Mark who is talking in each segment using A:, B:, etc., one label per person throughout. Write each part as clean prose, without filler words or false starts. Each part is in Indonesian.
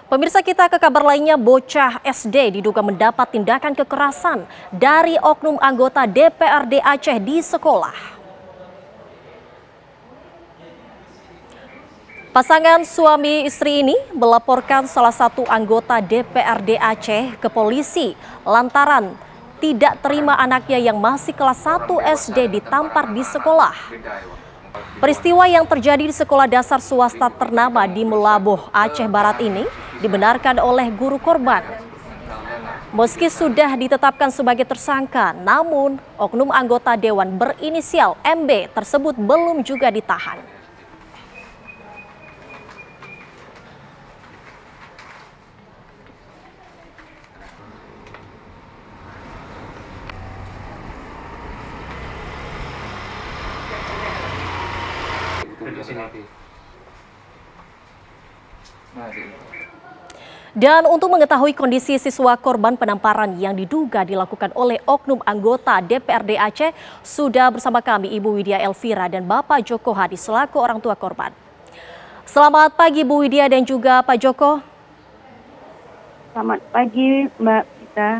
A: Pemirsa, kita ke kabar lainnya. Bocah SD diduga mendapat tindakan kekerasan dari oknum anggota DPRD Aceh di sekolah. Pasangan suami istri ini melaporkan salah satu anggota DPRD Aceh ke polisi lantaran tidak terima anaknya yang masih kelas 1 SD ditampar di sekolah. Peristiwa yang terjadi di sekolah dasar swasta ternama di Melaboh, Aceh Barat ini dibenarkan oleh guru korban. Meski sudah ditetapkan sebagai tersangka, namun oknum anggota dewan berinisial MB tersebut belum juga ditahan. Dan untuk mengetahui kondisi siswa korban penamparan yang diduga dilakukan oleh oknum anggota DPRD Aceh, sudah bersama kami Ibu Widya Elvira dan Bapak Joko Hadi selaku orang tua korban. Selamat pagi Bu Widya dan juga Pak Joko.
B: Selamat pagi Mbak Vita.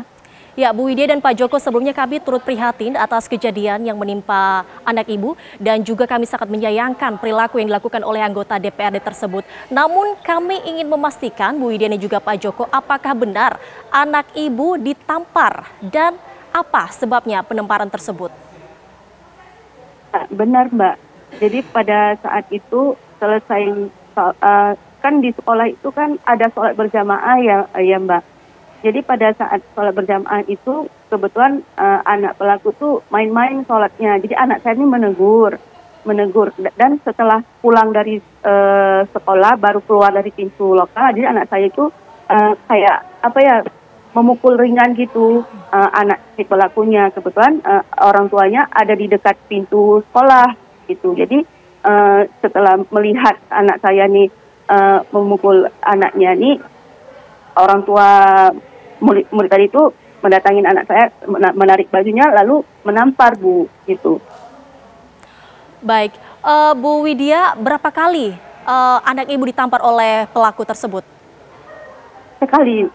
A: Ya, Bu Widya dan Pak Joko, sebelumnya kami turut prihatin atas kejadian yang menimpa anak Ibu dan juga kami sangat menyayangkan perilaku yang dilakukan oleh anggota DPRD tersebut. Namun kami ingin memastikan Bu Widya dan juga Pak Joko, apakah benar anak Ibu ditampar dan apa sebabnya penamparan tersebut?
B: Benar Mbak, jadi pada saat itu selesai kan di sekolah itu kan ada sholat berjamaah ya Mbak. Jadi pada saat sholat berjamaah itu kebetulan anak pelaku tuh main-main sholatnya. Jadi anak saya ini menegur. Dan setelah pulang dari sekolah baru keluar dari pintu lokal. Jadi anak saya itu memukul ringan gitu anak si pelakunya. Kebetulan orang tuanya ada di dekat pintu sekolah gitu. Jadi setelah melihat anak saya nih memukul anaknya nih, orang tua murid tadi itu mendatangin anak saya, menarik bajunya lalu menampar Bu gitu.
A: Baik, Bu Widya, berapa kali anak Ibu ditampar oleh pelaku tersebut?
B: Sekali.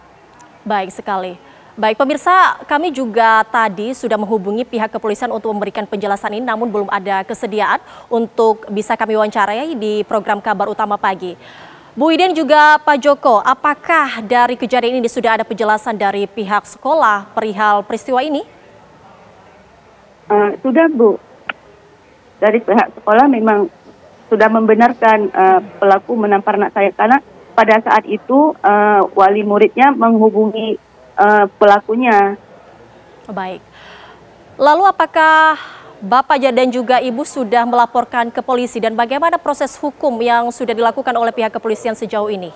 A: Baik, sekali. Baik, pemirsa, kami juga tadi sudah menghubungi pihak kepolisian untuk memberikan penjelasan ini, namun belum ada kesediaan untuk bisa kami wawancarai di program Kabar Utama Pagi. Bu Widya juga Pak Joko, apakah dari kejadian ini sudah ada penjelasan dari pihak sekolah perihal peristiwa ini?
B: Sudah Bu, dari pihak sekolah memang sudah membenarkan pelaku menampar anak saya, karena pada saat itu wali muridnya menghubungi pelakunya.
A: Baik, lalu apakah Bapak dan juga Ibu sudah melaporkan ke polisi dan bagaimana proses hukum yang sudah dilakukan oleh pihak kepolisian sejauh ini?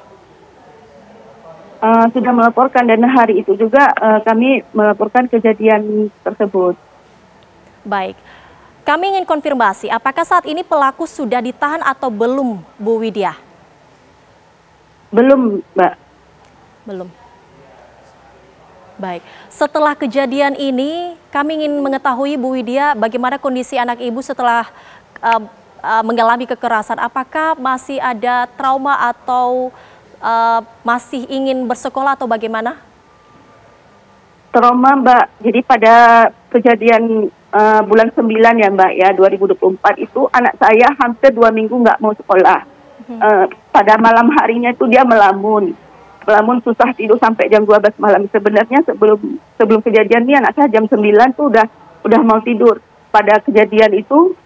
B: Sudah melaporkan dan hari itu juga kami melaporkan kejadian tersebut.
A: Baik, kami ingin konfirmasi apakah saat ini pelaku sudah ditahan atau belum, Bu Widya?
B: Belum, Mbak.
A: Belum. Baik, setelah kejadian ini kami ingin mengetahui Bu Widya bagaimana kondisi anak Ibu setelah mengalami kekerasan. Apakah masih ada trauma atau masih ingin bersekolah atau bagaimana?
B: Trauma Mbak, jadi pada kejadian bulan 9 ya Mbak ya 2024 itu anak saya hampir 2 minggu nggak mau sekolah. Pada malam harinya itu dia melamun susah tidur sampai jam 12 malam. Sebenarnya sebelum kejadian ini anak saya jam 9 tuh udah mau tidur. Pada kejadian itu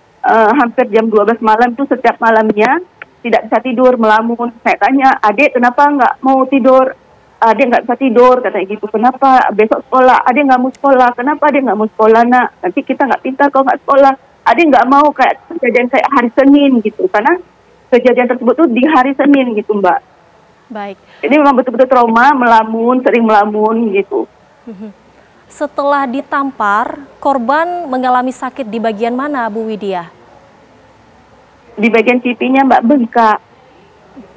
B: hampir jam 12 malam tuh setiap malamnya tidak bisa tidur, melamun. Saya tanya, "Adik kenapa nggak mau tidur?" "Adik nggak bisa tidur," katanya gitu. "Kenapa? Besok sekolah." "Adik nggak mau sekolah." "Kenapa adik nggak mau sekolah, Nak? Nanti kita nggak pintar kalau nggak sekolah." "Adik nggak mau kayak kejadian kayak hari Senin gitu." Karena kejadian tersebut tuh di hari Senin gitu Mbak.
A: Baik.
B: Ini memang betul-betul trauma, sering melamun gitu.
A: Setelah ditampar, korban mengalami sakit di bagian mana, Bu Widya?
B: Di bagian pipinya Mbak, bengkak.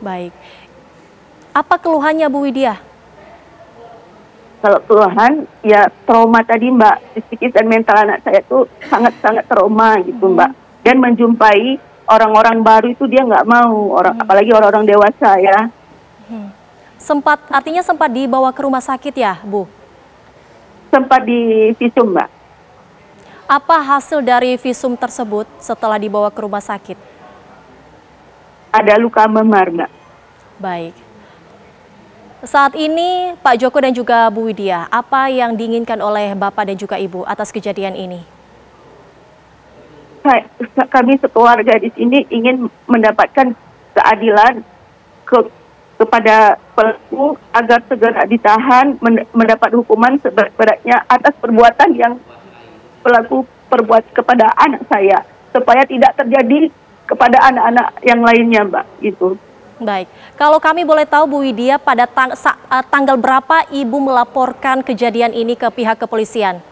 A: Baik. Apa keluhannya Bu Widya?
B: Kalau keluhan, ya trauma tadi Mbak, psikis dan mental anak saya tuh sangat-sangat trauma gitu Mbak. Dan menjumpai orang-orang baru itu dia nggak mau, apalagi orang-orang dewasa ya.
A: Artinya sempat dibawa ke rumah sakit ya, Bu?
B: Sempat di visum, Mbak.
A: Apa hasil dari visum tersebut setelah dibawa ke rumah sakit?
B: Ada luka memar, Mbak.
A: Baik. Saat ini Pak Joko dan juga Bu Widya, apa yang diinginkan oleh Bapak dan juga Ibu atas kejadian ini?
B: Kami sekeluarga di sini ingin mendapatkan keadilan kepada pelaku agar segera ditahan, mendapat hukuman seberat-beratnya atas perbuatan yang pelaku perbuat kepada anak saya, supaya tidak terjadi kepada anak-anak yang lainnya, Mbak. Gitu.
A: Baik, kalau kami boleh tahu Bu Widya, pada tanggal berapa Ibu melaporkan kejadian ini ke pihak kepolisian?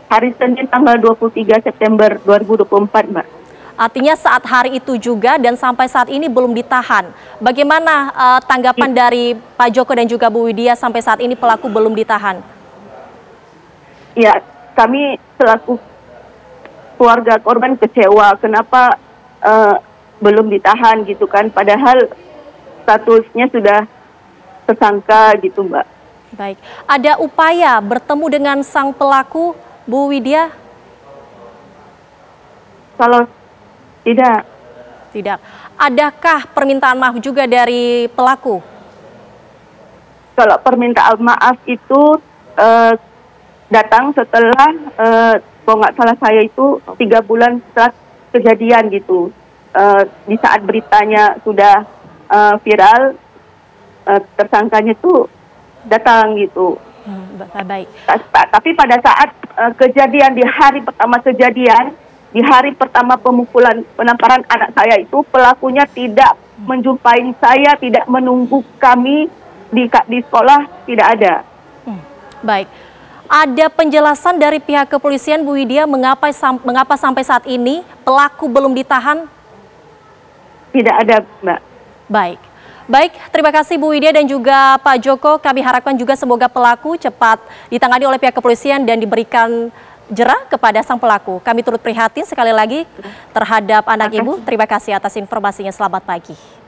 B: Hari Senin tanggal 23 September 2024, Mbak.
A: Artinya saat hari itu juga dan sampai saat ini belum ditahan. Bagaimana tanggapan dari Pak Joko dan juga Bu Widya sampai saat ini pelaku belum ditahan?
B: Ya, kami selaku keluarga korban kecewa. Kenapa belum ditahan gitu kan? Padahal statusnya sudah tersangka gitu, Mbak.
A: Baik, ada upaya bertemu dengan sang pelaku, Bu Widya?
B: Kalau tidak.
A: Tidak. Adakah permintaan maaf juga dari pelaku?
B: Kalau permintaan maaf itu datang setelah, kalau nggak salah saya itu 3 bulan setelah kejadian gitu. Di saat beritanya sudah viral, tersangkanya itu datang gitu.
A: Baik.
B: Tapi pada saat kejadian, di hari pertama kejadian, di hari pertama penamparan anak saya itu, pelakunya tidak menjumpai saya, tidak menunggu kami di sekolah, tidak ada.
A: Baik. Ada penjelasan dari pihak kepolisian, Bu Widya, mengapa sampai saat ini pelaku belum ditahan?
B: Tidak ada, Mbak.
A: Baik, terima kasih Bu Widya dan juga Pak Joko. Kami harapkan juga semoga pelaku cepat ditangani oleh pihak kepolisian dan diberikan jera kepada sang pelaku. Kami turut prihatin sekali lagi terhadap anak Ibu. Terima kasih atas informasinya. Selamat pagi.